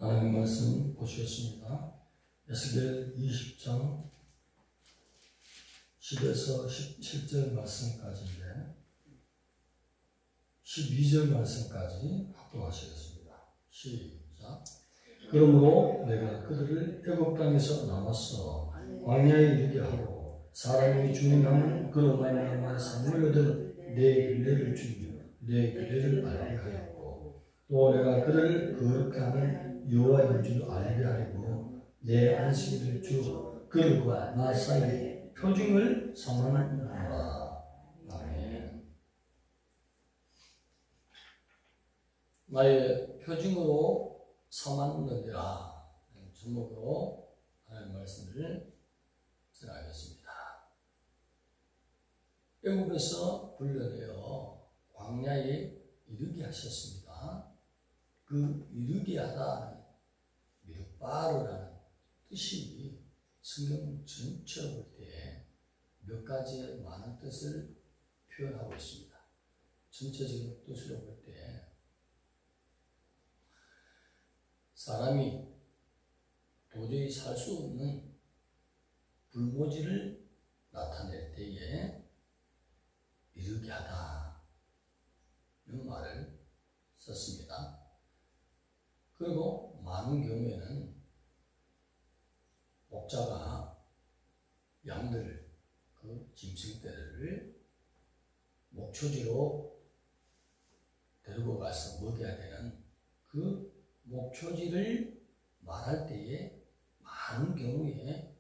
하나님 말씀 보시겠습니다. 에스겔 20장 10에서 17절 말씀까지인데 12절 말씀까지 합독하시겠습니다. 시작. 그러므로 내가 그들을 애굽 땅에서 남았어 광야에 이르게 하고 사람이 주행하는 그로 말미암아 삶을 얻을 내 규례를 주며 내 규례를 알게 하였고 또 내가 그들을 거룩하게 하는 여호와인 줄 알게 하려고 내 안식일을 주 그들과 나 사이에 표징을 삼았노라. 아멘. 나의 표징으로 삼았느니라 제목으로 하나님의 말씀을 전하겠습니다. 애굽에서 불러내어 광야에 이르게 하셨습니다. 그 이르게 하다 미르바르라는 뜻이 성경 전체로 볼 때 몇 가지의 많은 뜻을 표현하고 있습니다. 전체적인 뜻으로 볼 때 사람이 도저히 살 수 없는 불모지를 나타낼 때에 이르게 하다 이런 말을 썼습니다. 그리고 많은 경우에는 목자가 양들 그 짐승떼를 목초지로 데리고 가서 먹여야 되는 그 목초지를 말할 때에 많은 경우에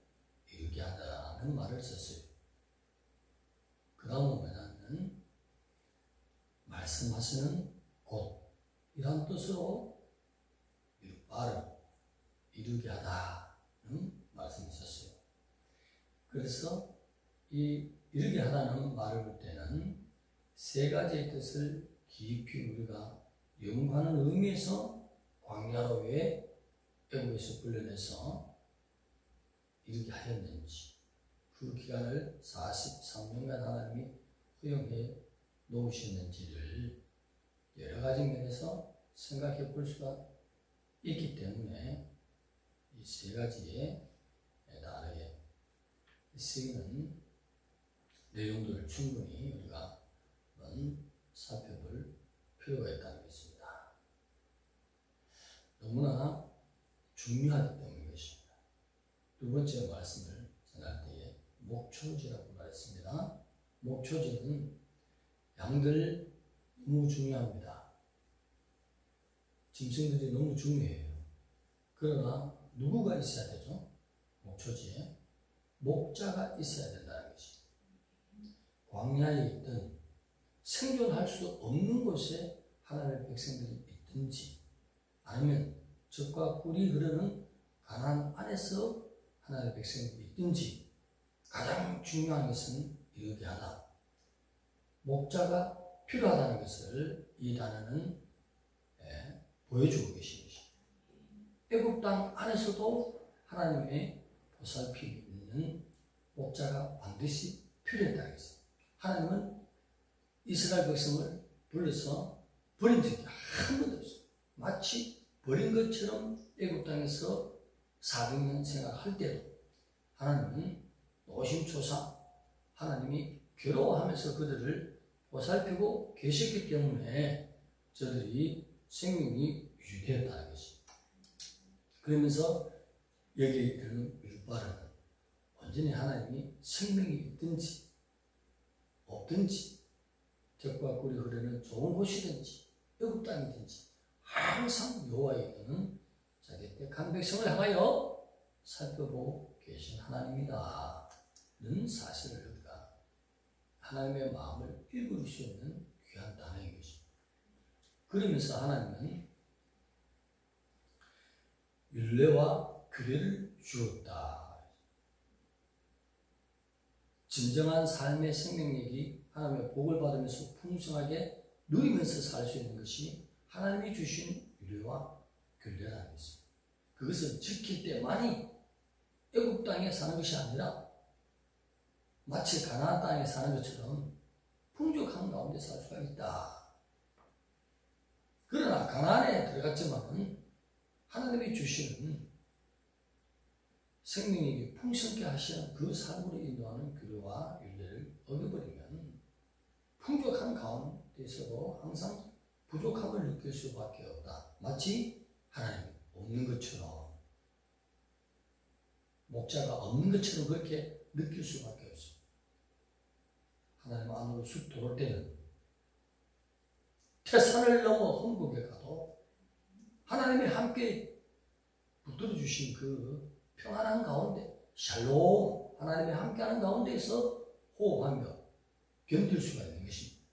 이르게 하다는 말을 썼어요. 그 다음 보면은 말씀하시는 곧 이런 뜻으로 바로 이르게 하다는 말씀이 있었어요. 그래서 이 이르게 하다는 말을 볼 때는 세 가지의 뜻을 깊이 우리가 연구하는 의미에서 광야로 왜 애굽에서 불러내서 이르게 하였는지 그 기간을 43년간 하나님이 허용해 놓으셨는지를 여러 가지 면에서 생각해 볼 수가 있기 때문에 이 세 가지의 다르게 쓰이는 내용들을 충분히 우리가 한번 살펴볼 필요가 있다는 것입니다. 너무나 중요하기 때문인 것입니다. 두 번째 말씀을 전할 때에 목초지라고 말했습니다. 목초지는 양들 너무 중요합니다. 짐승들이 너무 중요해요. 그러나 누구가 있어야 되죠? 목초지에 목자가 있어야 된다는 것입니다. 광야에 있든 생존할 수 없는 곳에 하나님의 백성들이 있든지 아니면 젖과 꿀이 흐르는 가나안 안에서 하나님의 백성들이 있든지 가장 중요한 것은 이르게 하다. 목자가 필요하다는 것을 이 단어는 보여주고 계신 것입니다. 애굽 땅 안에서도 하나님의 보살핌이 있는 목자가 반드시 필요했다는 것입니다. 하나님은 이스라엘 백성을 불러서 버린 적이 한 번도 없어요. 마치 버린 것처럼 애굽 땅에서 400년 생활할 때도 하나님은 노심초사 하나님이 괴로워하면서 그들을 보살피고 계셨기 때문에 저들이 생명이 유지되었다는 것입니다. 그러면서 여기에 이르는 미르바르는 완전히 하나님이 생명이 있든지 없든지 젖과 꿀이 흐르는 좋은 곳이든지 애굽 땅이든지 항상 여호와의 눈은 자기 택한 백성을 향하여 살펴보고 계신 하나님이다는 사실을 우리가 하나님의 마음을 읽을 수 있는 귀한 단어인 것입니다. 그러면서 하나님은 율례와 규례를 주었다. 진정한 삶의 생명력이 하나님의 복을 받으면서 풍성하게 누리면서 살 수 있는 것이 하나님이 주신 율례와 규례라는 것입니다. 그것을 지킬 때만이 애굽 땅에 사는 것이 아니라 마치 가나안 땅에 사는 것처럼 풍족한 가운데 살 수가 있다. 그러나 가나안에 들어갔지만 하나님이 주시는 생명에게 풍성케 하시는 그 삶으로 인도하는 규례와 윤례를 어겨버리면 풍족한 가운데서도 항상 부족함을 느낄 수밖에 없다. 마치 하나님이 없는 것처럼, 목자가 없는 것처럼 그렇게 느낄 수밖에 없어. 하나님 안으로 쑥 들어올 때는 태산을 넘어 흥국에 가도 하나님이 함께 붙들어 주신 그 평안한 가운데, 샬롬, 하나님이 함께하는 가운데에서 호흡하며 견딜 수가 있는 것입니다.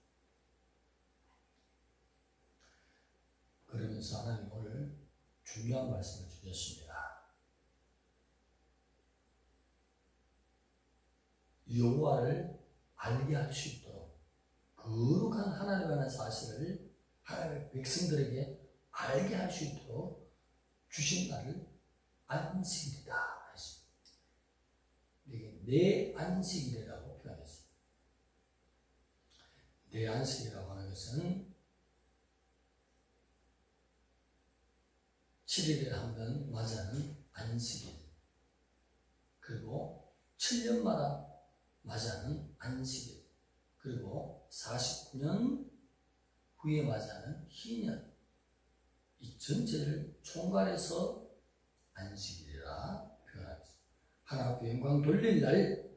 그러면서 하나님 오늘 중요한 말씀을 주셨습니다. 여호와를 알게 할 수 있도록 거룩한 하나님이라는 사실을 하나님의 백성들에게 알게 할 수 있도록 주신 날을 안식일이다 했습니다. 이게 내 안식일이라고 표현했습니다. 내 안식이라고 하는 것은 7일에 한 번 맞이하는 안식일, 그리고 7년마다 맞이하는 안식일, 그리고 49년 후에 맞이하는 희년, 이 전체를 총괄해서 안식일이라 표현하겠습니다. 하나 앞에 영광 돌릴 날,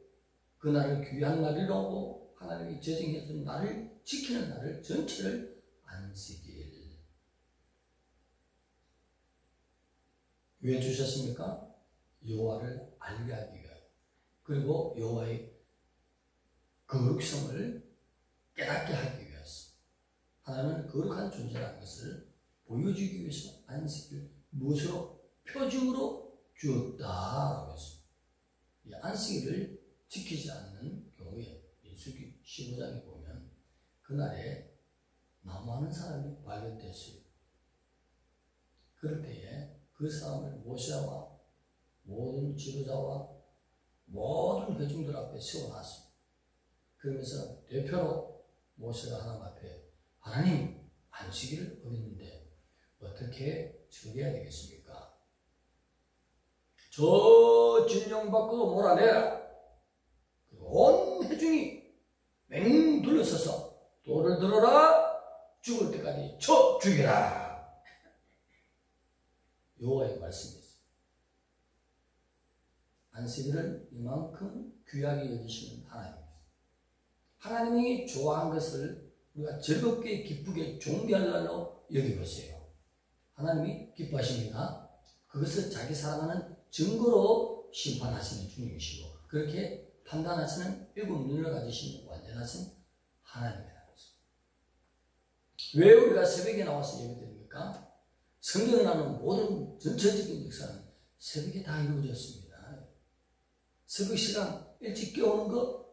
그날을 귀한 날이라고 하나님이 제정해준 날을 지키는 날을 전체를 안식일. 왜 주셨습니까? 여호와를 알게 하기 위하여, 그리고 여호와의 거룩성을 깨닫게 하기 위해서. 하나님은 거룩한 존재라는 것을 보여주기 위해서 안식일 무엇으로? 표징으로 주었다라고 했습니다. 이 안식일을 지키지 않는 경우에 민수기 15장에 보면 그날에 나무하는 사람이 발견됐어요. 그럴 때에 그 사람을 모세와 모든 지도자와 모든 회중들 앞에 세워놨습니다. 그러면서 대표로 모세가 하나님 앞에, 하나님 안식일을 어겼는데 어떻게 처리해야 되겠습니까? 저 진영 밖으로 몰아내라. 그리고 온 회중이 맹 둘러서서 돌을 들어라, 죽을 때까지 쳐 죽여라. 여호와의 말씀이었어요. 안식일은 이만큼 귀하게 여기시는 하나님입니다. 하나님이 좋아한 것을 우리가 즐겁게 기쁘게 존귀할 날로 여기보세요. 하나님이 기뻐하십니다. 그것을 자기 사랑하는 증거로 심판하시는 주님이시고, 그렇게 판단하시는 일곱 눈을 가지신 완전하신 하나님이라는 것입니다. 왜 우리가 새벽에 나와서 예배드립니까? 성경에 나오는 모든 전체적인 역사는 새벽에 다 이루어졌습니다. 새벽 시간 일찍 깨우는 거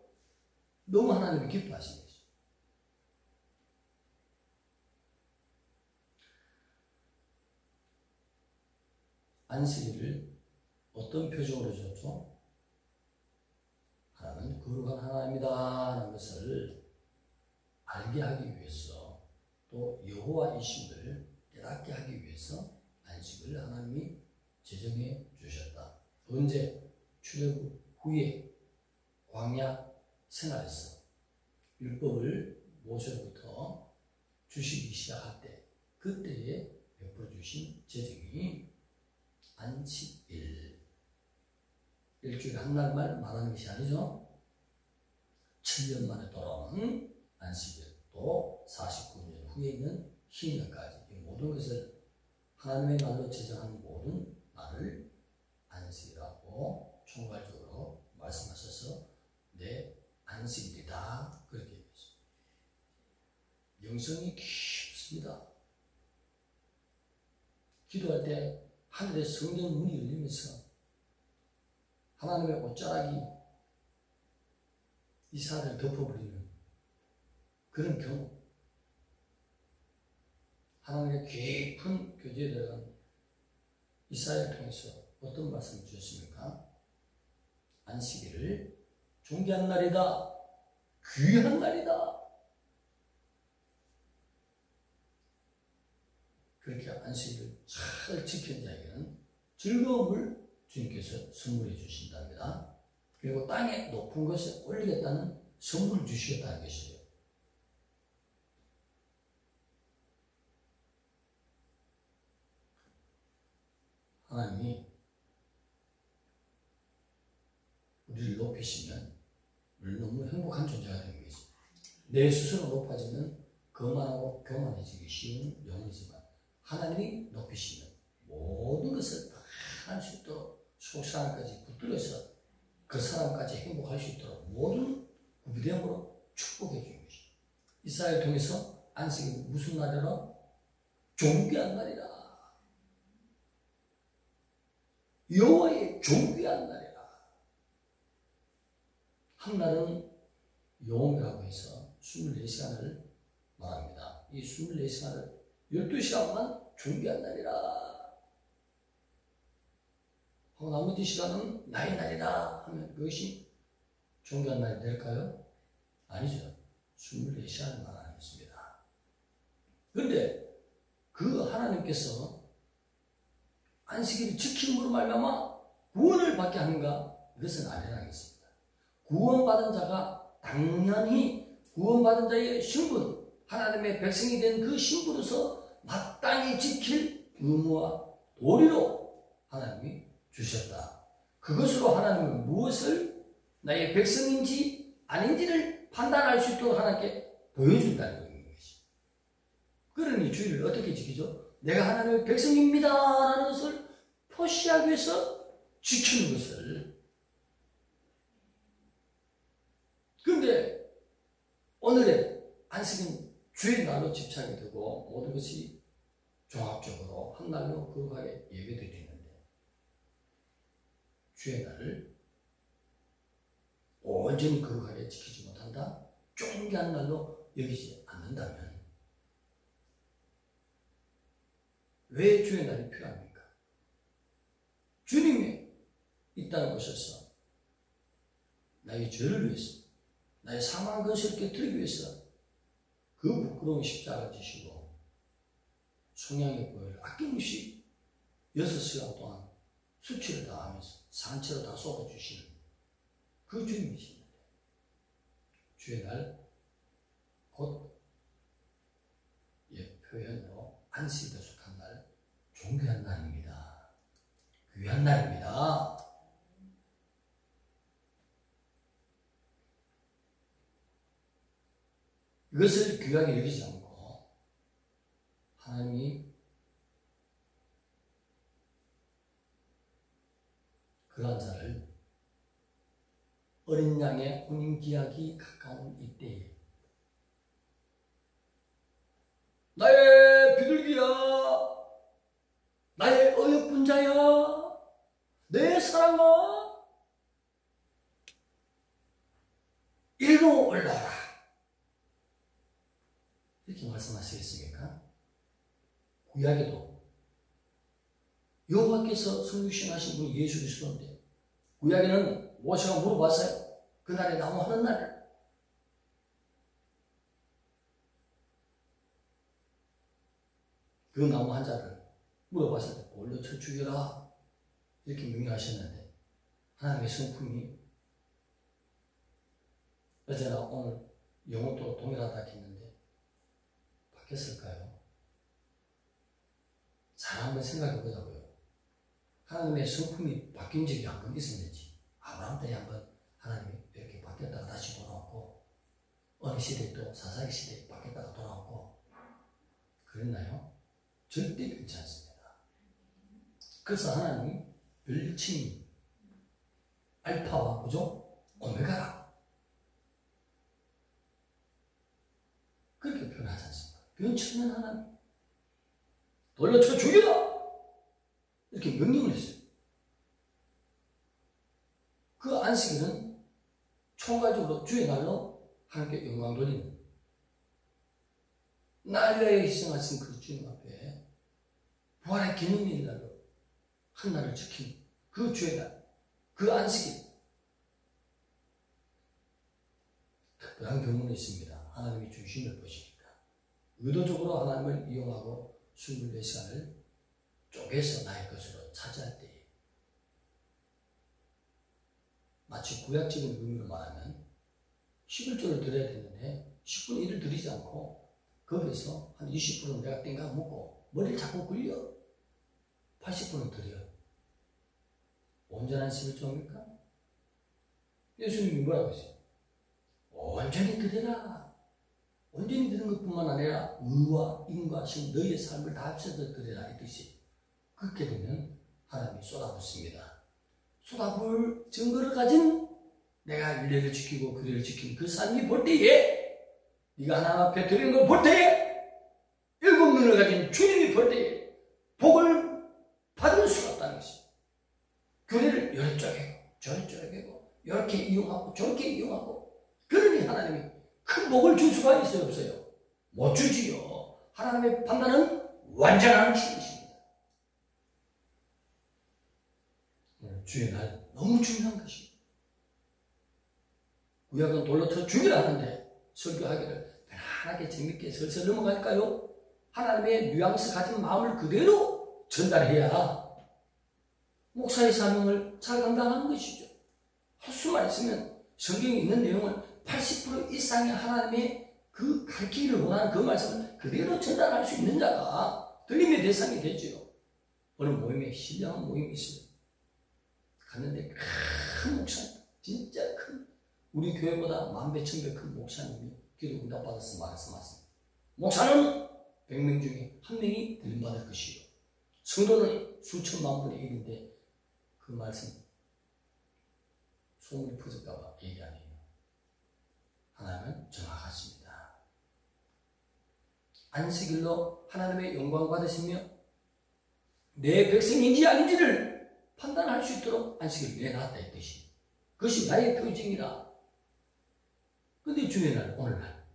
너무 하나님이 기뻐하시는 것이죠. 안식일을 어떤 표정으로 줬죠? 하나님은 거룩한 하나님이다라는 것을 알게 하기 위해서, 또 여호와이심을 깨닫게 하기 위해서 안식을 하나님이 제정해 주셨다. 언제? 출애굽 후에 광야 생활에서 율법을 모세로부터 주시기 시작할 때, 그때에 베풀어 주신 제정이 안식일. 일주일에 한 날만 말하는 것이 아니죠. 7년 만에 돌아오는 안식일, 또 49년 후에 있는 희년까지, 이 모든 것을 하나님의 날로 제정한 모든 날을 안식이라고 총괄적으로 말씀하셔서 내 안식일이다, 그렇게 얘기했습니다. 영성이 깊습니다. 기도할 때 하늘의 성전 문이 열리면서 하나님의 옷자락이 이스라엘을 덮어버리는 그런 경우, 하나님의 깊은 교제에 들어간 이스라엘을 통해서 어떤 말씀을 주셨습니까? 안식일을 존귀한 날이다, 귀한 날이다. 그렇게 안식일을 잘 지킨 자에게는 즐거움을 주님께서 선물해 주신답니다. 그리고 땅의 높은 곳에 올리겠다는 선물을 주시겠다는 것이에요. 하나님이 우리를 높이시면 우리는 너무 행복한 존재가 되는 거지. 내 스스로 높아지면 거만하고 교만해지기 쉬운 영이지만 하나님이 높이시면 모든 것을 다 할 수 있도록 속사람까지 붙들어서 그 사람까지 행복할 수 있도록 모든 구비됨으로 축복해 주는 것이죠. 이스라엘 통해서 안식일이 무슨 날이라? 존귀한 날이라. 여호와의 존귀한 날이라. 한 날은 여호와라고 해서 24시간을 말합니다. 이 24시간을 12시간만 존귀한 날이라 하고 나머지 시간은 나의 날이라 하면 그것이 존귀한 날이 될까요? 아니죠. 24시간을 말하는 것입니다. 그런데 그 하나님께서 안식일을 지킴으로 말미암아 구원을 받게 하는가? 이것은 아니라는 것입니다. 구원받은 자가 당연히 구원받은 자의 신분, 하나님의 백성이 된 그 신분으로서 마땅히 지킬 의무와 도리로 하나님이 주셨다. 그것으로 하나님은 무엇을 나의 백성인지 아닌지를 판단할 수 있도록 하나님께 보여준다는 것입니다. 그러니 주일을 어떻게 지키죠? 내가 하나님의 백성입니다 라는 것을 표시하기 위해서 지키는 것을. 그런데 오늘의 안식은 주의 날로 집착이 되고 모든 것이 종합적으로 한 날로 거룩하게 예배되어지는데 주의 날을 온전히 거룩하게 지키지 못한다? 존귀한 날로 여기지 않는다면 왜 주의 날이 필요합니까? 주님이 이 땅에 오셔서 나의 죄를 위해서 나의 사망 근심을 깨뜨리기 위해서 그 부끄러운 십자가를 지시고 성령의 보혈을 아낌없이 6시간 동안 수치를 다하면서 산채로 다 쏟아주시는 그 주님이십니다. 주의 날 곧 표현으로 안식일에 속한 날 존귀한 날입니다. 귀한 날입니다. 이것을 귀하게 여기지 않고 하나님이 그러한 자를 어린 양의 혼인기약이 가까운 이때에 나의 비둘기야, 나의 어여쁜 자야, 내 사랑아, 이리로 올라라. 이렇게 말씀하시겠습니까? 구약에도 여호와께서 성육신하신 분이 예수 그리스도인데 구약에는 모세가 물어봤어요. 그날에 나무 하는 날 그 나무 한 자를 물어봤을 때 올려쳐 죽여라 이렇게 명령하셨는데 하나님의 성품이 어제나 오늘 영혼도 동일하다 했는데 바뀌었을까요? 잘 한번 생각해 보자고요. 하나님의 성품이 바뀐 적이 한 번 있었는지 아브라함 때에 한번 하나님이 이렇게 바뀌었다가 다시 돌아왔고 어느 시대에 또 사사기 시대에 바뀌었다가 돌아왔고 그랬나요? 절대 그렇지 않습니다. 그래서 하나님이 별칭이 알파와 뭐죠? 오메가라 그렇게 표현하지 않습니까? 변치 않는 하나님 돌려쳐 죽여라 이렇게 명령을 했어요. 그 안식일은 총괄적으로 주의 날로 하나님께 영광 돌리는 날 위하여 희생하신 그 주님 앞에 부활의 기념일 날로 한 날을 지킨 그 주의 날, 그 안식일 특별한 경우는 있습니다. 하나님이 중심을 보시니까 의도적으로 하나님을 이용하고 24시간을 쪼개서 나의 것으로 차지할 때, 마치 구약적인 의미로 말하면 11조를 드려야 되는데 10분의 1을 드리지 않고 거기서 한 20%는 내가 땡가 먹고 머리를 자꾸 굴려 80%는 드려. 온전한 11조입니까? 예수님이 뭐라고 했어요? 온전히 드려라. 온전히 드리는 것뿐만 아니라 의와 인과 신 너희의 삶을 다 합쳐서 드려라 이 뜻이. 그렇게 되면 하나님이 쏟아붓습니다. 쏟아부을 증거를 가진 내가 율례를 지키고 규례를 지킨 그 삶이 볼 때에, 네가 하나님 앞에 드리는 걸 볼 때에, 일곱 눈을 가진 주님이 볼 때에 복을 받을 수가 없다는 것입니다. 규례를 요리 쪼개고 저리 쪼개고 이렇게 이용하고 저렇게 이용하고, 그러니 하나님이 큰 복을 줄 수가 있어요, 없어요? 못 주지요. 하나님의 판단은 완전한 신이십니다. 주의 날 너무 중요한 것이, 구약은 돌로 쳐 죽이라 하는데 설교하기를 편안하게 재밌게 슬슬 넘어갈까요? 하나님의 뉘앙스 가진 마음을 그대로 전달해야 목사의 사명을 잘 감당하는 것이죠. 할 수만 있으면 성경에 있는 내용을 80% 이상의 하나님의 그 가르치기를 원하는 그 말씀을 그대로 전달할 수 있는 자가 들림의 대상이 되죠. 어느 모임에 신령한 모임이 있어요. 갔는데 큰 목사님, 진짜 큰, 우리 교회보다 만배 천배 큰 목사님이 기도 응답 받아서 말씀하셨습니다. 목사는 100명 중에 한 명이 들림받을 것이요, 성도는 수천만 분의 1인데 그 말씀 소문이 퍼질까봐 얘기 아니에요. 하나님은 정확하십니다. 안식일로 하나님의 영광 받으시며 내 백성인지 아닌지를 판단할 수 있도록 안식일을 내놨다 이 뜻이. 그것이 나의 표징이라. 근데 주의 날, 오늘날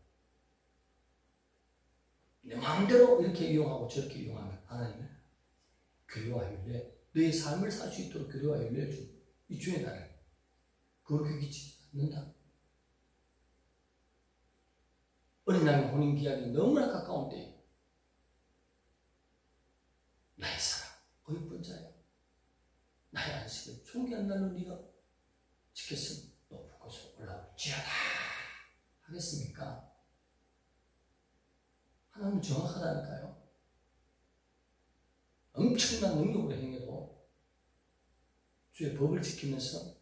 내 마음대로 이렇게 이용하고 저렇게 이용하면 하나님은 규례와 율례, 너의 삶을 살 수 있도록 규례와 율례를 준 이 주의 날을 그렇게 기치지 않는다. 어린 양의 혼인기약이 너무나 가까운 때에 나의 사랑, 어이쁜 자야, 나의 안식을 존귀한 날로 네가 지켰으면 높은 곳으로 올라올지어다 하겠습니까? 하나님은 정확하다니까요. 엄청난 능력으로 행해도 주의 법을 지키면서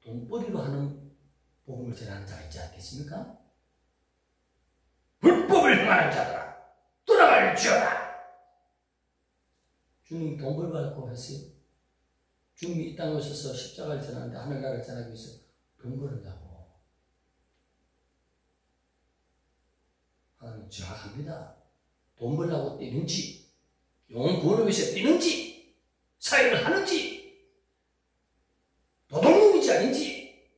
돈벌이로 하는 복음을 전하는 자가 있지 않겠습니까? 불법을 행하는 자들아 돌아갈지어다. 주님 돈 벌고 했어요? 주님이 이 땅에 오셔서 십자가를 전하는데 하늘나라를 전하기 위해서 돈 벌었냐고. 하나님 정확합니다. 돈 벌려고 뛰는지, 영혼 구원을 위해서 뛰는지, 사역을 하는지, 도둑놈이지 아닌지,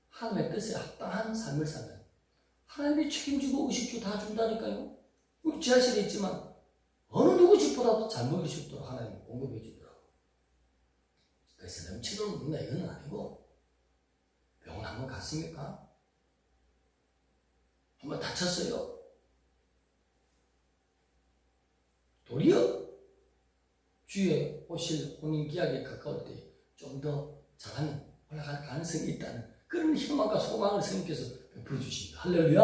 하나님의 뜻에 합당한 삶을 사면 하나님이 책임지고 의식주 다 준다니까요. 우리 지하실에 있지만 어느 누구 집보다도 잘 먹일 수 있도록 하나님이 공급해 주더라고요. 그래서 넘치도록 먹는다 이건 아니고, 병원 한번 갔습니까? 한번 다쳤어요? 도리어 주의 오실 혼인기약에 가까울 때 좀 더 잘하면 올라갈 가능성이 있다는 그런 희망과 소망을 성령께서 베풀어 주십니다. 할렐루야!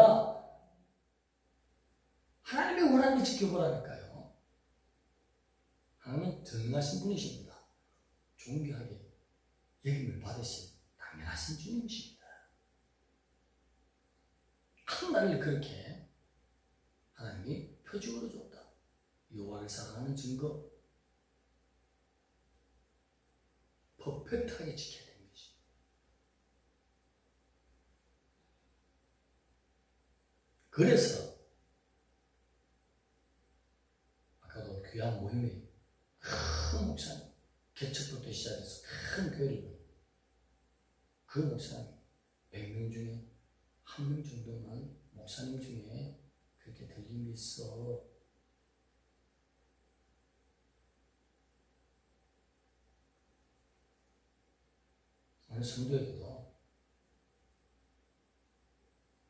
하나님의 원하는 걸 지켜보라니까요. 하나님은 정하신 분이십니다. 존귀하게 여김을 받으신 당연하신 주님이십니다. 한 날을 그렇게 하나님이 표징으로 줬다. 여호와를 사랑하는 증거, 퍼펙트하게 지켜야 되는 것이. 그래서 아까도 귀한 모임에 큰 목사님, 개척부터 시작해서 큰 교회를, 그 목사님 100명 중에 한 명 정도만 목사님 중에 그렇게 들림이 있어. 오늘 성도에게도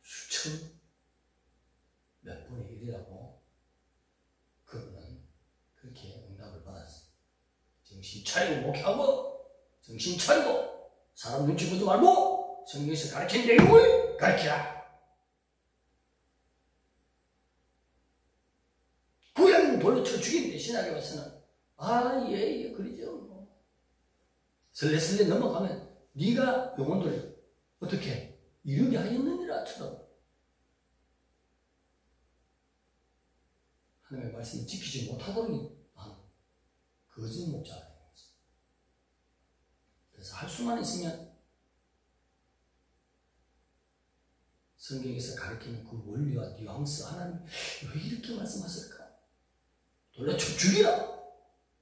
수천 몇 분의 1이라고 정신 차리고 목회하고 정신 차리고 사람 눈치 보지 말고 성경에서 가르친 내용을 가르치라. 고양이는 돌로 쳐 죽이는데 신학에 와서는 예, 그러죠. 설레설레 넘어가면 네가 영혼들 어떻게 이르게 하였느니라처럼 하나님의 말씀을 지키지 못하도록 하는 거짓 목자가 되는 거죠. 그래서 할 수만 있으면 성경에서 가르치는 그 원리와 뉘앙스 하나님 왜 이렇게 말씀하실까? 돌려 죽이라!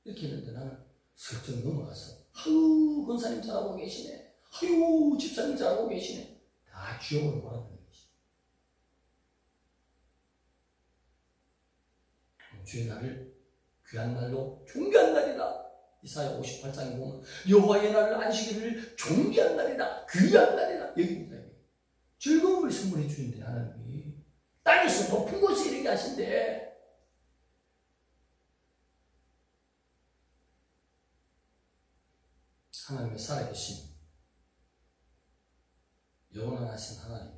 이렇게 했는데 나는 슬쩍 넘어가서 아유 권사님 잘하고 계시네. 아유 집사님 잘하고 계시네. 다 지옥으로 몰아넣는 것이. 주의 날을 귀한 날로 존귀한 날이다. 이사야 58장에 보면 여호와의 날을 안식일을 존귀한 날이다. 귀한 날이다. 여기입니다. 즐거움을 선물해 주는데 하나님이 땅에서 높은 곳에 이르게 하신대. 하나님의 살아계신 영원하신 하나님,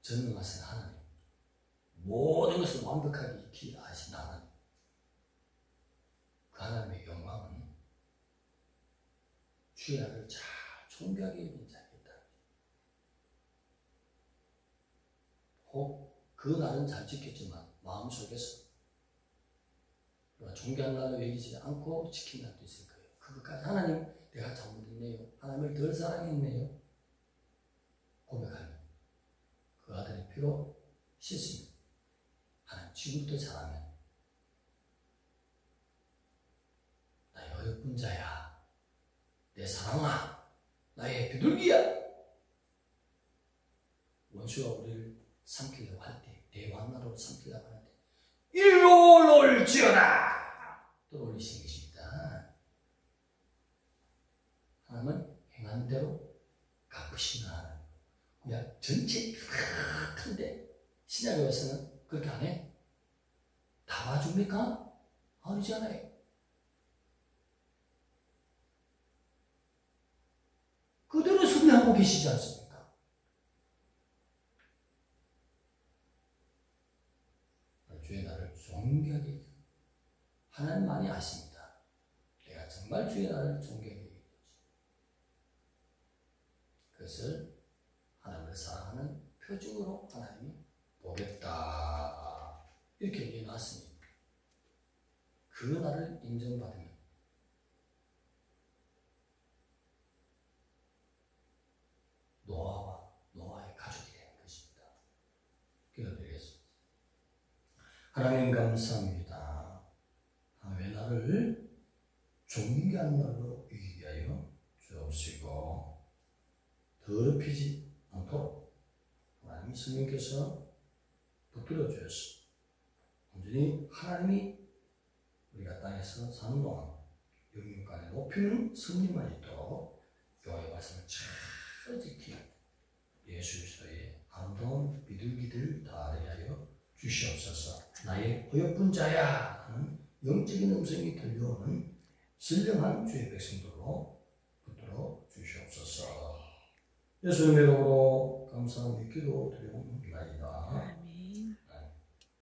전능하신 하나님, 모든 것을 완벽하게 익히 아신 하나님, 그 하나님의 영광은 주의 날을 잘 존귀하게 여긴 자이다. 혹 그 날은 잘 지켰지만 마음속에서 존귀한 날로 여기지 않고 지킨 날도 있을 거예요. 그것까지 하나님 내가 잘못했네요. 하나님을 덜 사랑했네요. 고백하면 그 아들의 피로 씻으면 하나님 지금부터 잘하면 나의 어여쁜 자야, 내 사랑아, 나의 비둘기야. 원수가 우리를 삼키려고 할 때, 대왕나라로 삼키려고 할 때 일로 올지어다 또 올리신 것입니다. 하나님은 행한 대로 갚으시는 하나님. 그냥 전체 큰데 신약에 와서는 그렇게 안 해. 다 봐줍니까? 아니잖아요. 그대로 섭리하고 계시지 않습니까? 주의 날을 존귀하게 하나님만이 아십니다. 내가 정말 주의 날을 존귀하게 여기는지. 그것을 하나님을 사랑하는 표징으로 하나님이 보겠다. 이렇게 얘기해 놨으니 그 날을 인정받으면 노아와 노아의 가족이 되는 것입니다. 기도드리겠습니다. 하나님 감사합니다. 왜 나를 존귀한 날로 이기게 하여 주옵시고 더럽히지 않도록 하나님 성령께서 붙들어 주셔서 온전히 하나님이 우리가 땅에서 사는 동안 영육간에 높이는 승리만 있도록 여호와의 말씀을 잘 지키 예수 그리스도의 아름다운 비둘기들 다 되게 하여 주시옵소서. 나의 어여쁜 자야 하는 영적인 음성이 들려오는 신령한 주의 백성들로 붙들어 주시옵소서. 예수님의 이름으로 감사하며 기도 드리옵나이다.